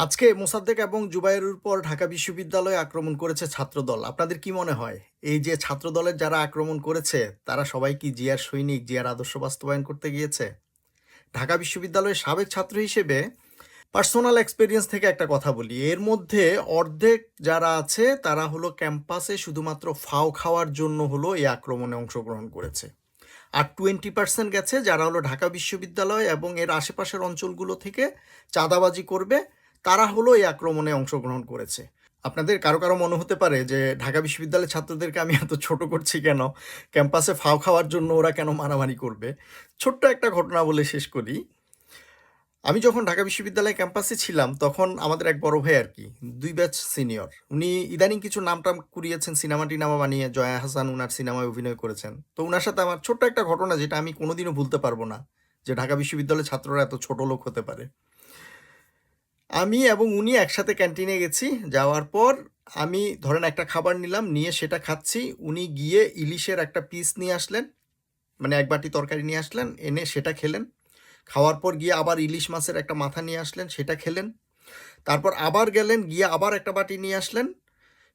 আজকে মোসাদ্দেক এবং জুবায়েরের উপর ঢাকা বিশ্ববিদ্যালয়ে আক্রমণ করেছে ছাত্রদল। আপনাদের কি মনে হয় এই যে ছাত্রদলের যারা আক্রমণ করেছে তারা সবাই কি জিয়ার সৈনিক, জিয়ার আদর্শ বাস্তবায়ন করতে গিয়েছে? ঢাকা বিশ্ববিদ্যালয়ের সাবেক ছাত্র হিসেবে পার্সোনাল এক্সপেরিয়েন্স থেকে একটা কথা বলি, এর মধ্যে অর্ধেক যারা আছে তারা হলো ক্যাম্পাসে শুধুমাত্র ফাও খাওয়ার জন্য হলো এই আক্রমণে অংশগ্রহণ করেছে। আর 20% গেছে যারা হলো ঢাকা বিশ্ববিদ্যালয় এবং এর আশেপাশের অঞ্চলগুলো থেকে চাঁদাবাজি করবে, তারা হলো এই আক্রমণে অংশগ্রহণ করেছে। আপনাদের কারো কারো মনে হতে পারে যে ঢাকা বিশ্ববিদ্যালয়ের ছাত্রদেরকে আমি এত ছোট করছি কেন, ক্যাম্পাসে ফাও খাওয়ার জন্য ওরা কেন মারামারি করবে। ছোট্ট একটা ঘটনা বলে শেষ করি। আমি যখন ঢাকা বিশ্ববিদ্যালয় ক্যাম্পাসে ছিলাম তখন আমাদের এক বড় ভাই আর কি, 2 ব্যাচ সিনিয়র, উনি ইদানিং কিছু নামটাম কুড়িয়েছেন, সিনেমা টিনামা বানিয়ে জয়া হাসান উনার সিনেমায় অভিনয় করেছেন। তো উনার সাথে আমার ছোট্ট একটা ঘটনা যেটা আমি কোনোদিনও ভুলতে পারবো না, যে ঢাকা বিশ্ববিদ্যালয়ের ছাত্ররা এত ছোট লোক হতে পারে। আমি এবং উনি একসাথে ক্যান্টিনে গেছি, যাওয়ার পর আমি ধরেন একটা খাবার নিলাম, নিয়ে সেটা খাচ্ছি, উনি গিয়ে ইলিশের একটা পিস নিয়ে আসলেন, মানে এক বাটি তরকারি নিয়ে আসলেন, এনে সেটা খেলেন। খাওয়ার পর গিয়ে আবার ইলিশ মাছের একটা মাথা নিয়ে আসলেন, সেটা খেলেন। তারপর আবার গেলেন, গিয়ে আবার একটা বাটি নিয়ে আসলেন,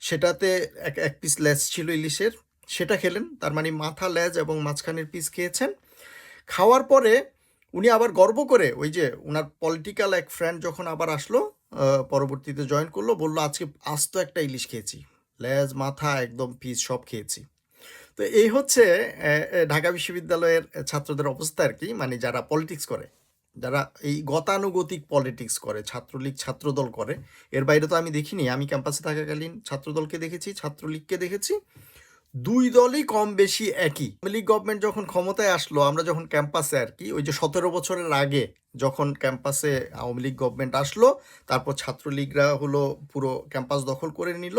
সেটাতে এক এক পিস লেজ ছিল ইলিশের, সেটা খেলেন। তার মানে মাথা, লেজ এবং মাঝখানের পিস খেয়েছেন। খাওয়ার পরে উনি আবার গর্ব করে, ওই যে ওনার পলিটিক্যাল এক ফ্রেন্ড যখন আবার আসলো, পরবর্তীতে জয়েন করলো, বললো আজকে আস্ত একটা ইলিশ খেয়েছি, লেজ মাথা একদম পিস সব খেয়েছি। তো এই হচ্ছে ঢাকা বিশ্ববিদ্যালয়ের ছাত্রদের অবস্থা আর কি, মানে যারা পলিটিক্স করে, যারা এই গতানুগতিক পলিটিক্স করে, ছাত্রলীগ ছাত্রদল করে। এর বাইরে তো আমি দেখিনি, আমি ক্যাম্পাসে থাকাকালীন ছাত্রদলকে দেখেছি, ছাত্রলীগকে দেখেছি, দুই দলই কম বেশি একই। আওয়ামী লীগ গভর্নমেন্ট যখন ক্ষমতায় আসলো, আমরা যখন ক্যাম্পাসে আর কি, ওই যে 17 বছরের আগে যখন ক্যাম্পাসে আওয়ামী লীগ গভর্নমেন্ট আসলো, তারপর ছাত্রলীগরা হলো পুরো ক্যাম্পাস দখল করে নিল।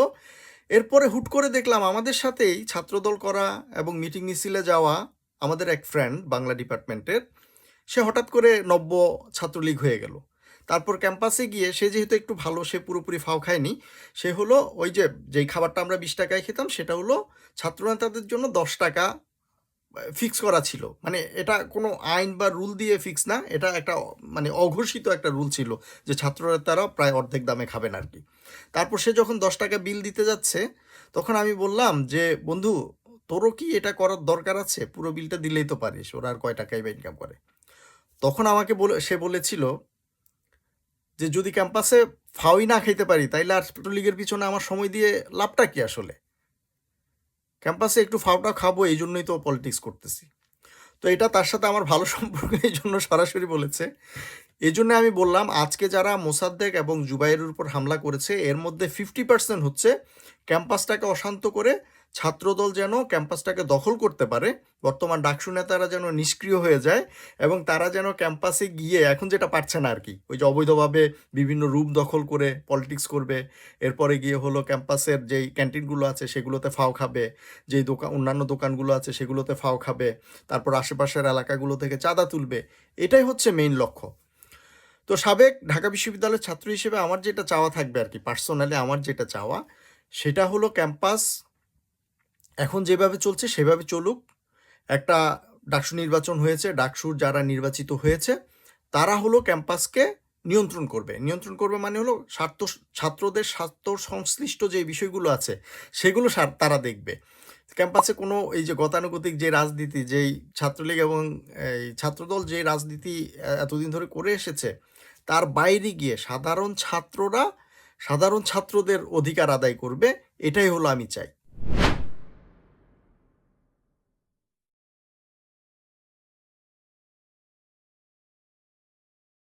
এরপরে হুট করে দেখলাম আমাদের সাথেই ছাত্রদল করা এবং মিটিং মিছিলে যাওয়া আমাদের এক ফ্রেন্ড বাংলা ডিপার্টমেন্টের, সে হঠাৎ করে নব্য ছাত্রলীগ হয়ে গেল। তারপর ক্যাম্পাসে গিয়ে সে যেহেতু একটু ভালো, সে পুরোপুরি ফাও খায়নি, সে হলো ওই যে যেই খাবারটা আমরা 20 টাকায় খেতাম সেটা হলো ছাত্রনেতাদের জন্য 10 টাকা ফিক্স করা ছিল। মানে এটা কোনো আইন বা রুল দিয়ে ফিক্স না, এটা একটা মানে অঘোষিত একটা রুল ছিল যে ছাত্রনেতারা প্রায় অর্ধেক দামে খাবেন আর কি। তারপর সে যখন 10 টাকা বিল দিতে যাচ্ছে, তখন আমি বললাম যে বন্ধু, তোরও কি এটা করার দরকার আছে? পুরো বিলটা দিলেই তো পারিস, ওরা আর কয় টাকাই বা ইনকাম করে। তখন আমাকে সে বলেছিল যে যদি ক্যাম্পাসে ফাওই না খাইতে পারি তাইলে আর ছাত্রলীগের পিছনে আমার সময় দিয়ে লাভটা কি আসলে? ক্যাম্পাসে একটু ফাওটা খাবো, এই জন্যই তো পলিটিক্স করতেছি। তো এটা তার সাথে আমার ভালো সম্পর্ক, এই জন্য সরাসরি বলেছে। এই জন্য আমি বললাম আজকে যারা মোসাদ্দেক এবং জুবাইরের উপর হামলা করেছে, এর মধ্যে 50% হচ্ছে ক্যাম্পাসটাকে অশান্ত করে ছাত্রদল যেন ক্যাম্পাসটাকে দখল করতে পারে, বর্তমান ডাকসু নেতারা যেন নিষ্ক্রিয় হয়ে যায়, এবং তারা যেন ক্যাম্পাসে গিয়ে এখন যেটা পারছে না আর কি, ওই যে অবৈধভাবে বিভিন্ন রুম দখল করে পলিটিক্স করবে, এরপরে গিয়ে হলো ক্যাম্পাসের যেই ক্যান্টিনগুলো আছে সেগুলোতে ফাও খাবে, যেই দোকান অন্যান্য দোকানগুলো আছে সেগুলোতে ফাও খাবে, তারপর আশেপাশের এলাকাগুলো থেকে চাঁদা তুলবে। এটাই হচ্ছে মেইন লক্ষ্য। তো সাবেক ঢাকা বিশ্ববিদ্যালয়ের ছাত্র হিসেবে আমার যেটা চাওয়া থাকবে আর কি, পার্সোনালি আমার যেটা চাওয়া, সেটা হলো ক্যাম্পাস এখন যেভাবে চলছে সেভাবে চলুক। একটা ডাকসু নির্বাচন হয়েছে, ডাকসুর যারা নির্বাচিত হয়েছে তারা হলো ক্যাম্পাসকে নিয়ন্ত্রণ করবে। নিয়ন্ত্রণ করবে মানে হলো ছাত্রদের স্বার্থ সংশ্লিষ্ট যে বিষয়গুলো আছে সেগুলো তারা দেখবে। ক্যাম্পাসে কোনো এই যে গতানুগতিক যে রাজনীতি, যেই ছাত্রলীগ এবং এই ছাত্রদল যে রাজনীতি এতদিন ধরে করে এসেছে, তার বাইরে গিয়ে সাধারণ ছাত্ররা সাধারণ ছাত্রদের অধিকার আদায় করবে, এটাই হলো আমি চাই।